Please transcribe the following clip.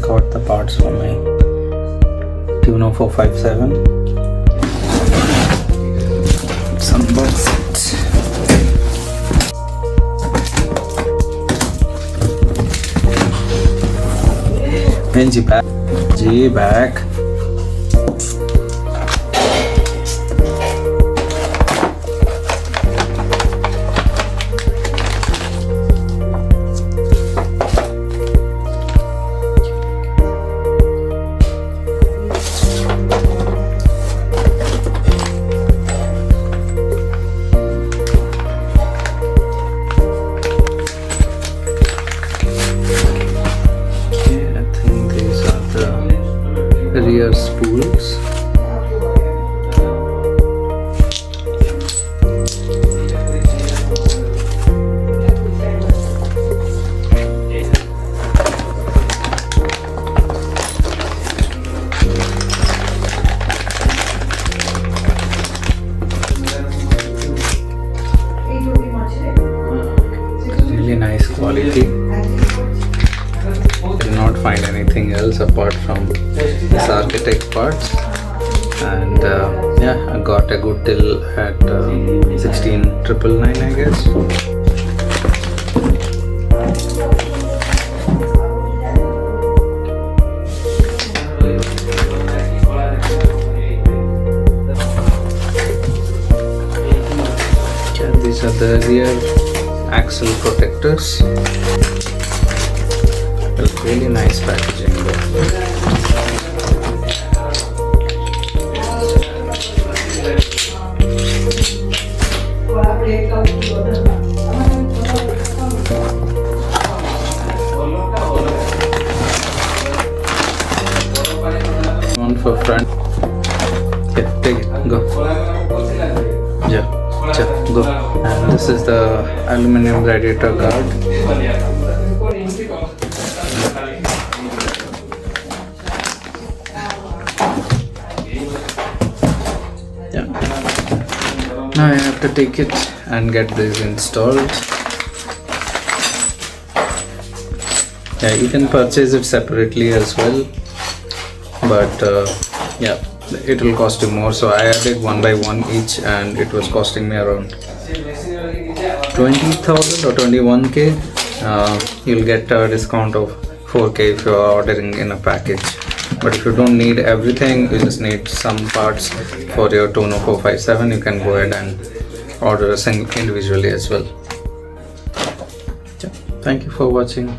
got the parts for my tuono 457. Let's unbox it. Benji back. G back. Rear spools. Really nice quality. Did not find anything else apart from this architect parts, and yeah, I got a good deal at 16,999, I guess. Okay, these are the rear axle protectors. Really nice packaging though. One for front. Yeah, take it. Go. Yeah, go. And this is the aluminum radiator guard. Now I have to take it and get this installed. Yeah, you can purchase it separately as well, but yeah, it will cost you more. So I added one by one each, and it was costing me around 20,000 or 21k. You'll get a discount of 4k if you are ordering in a package. But if you don't need everything, you just need some parts for your tuono 457, you can go ahead and order a single individually as well. Thank you for watching.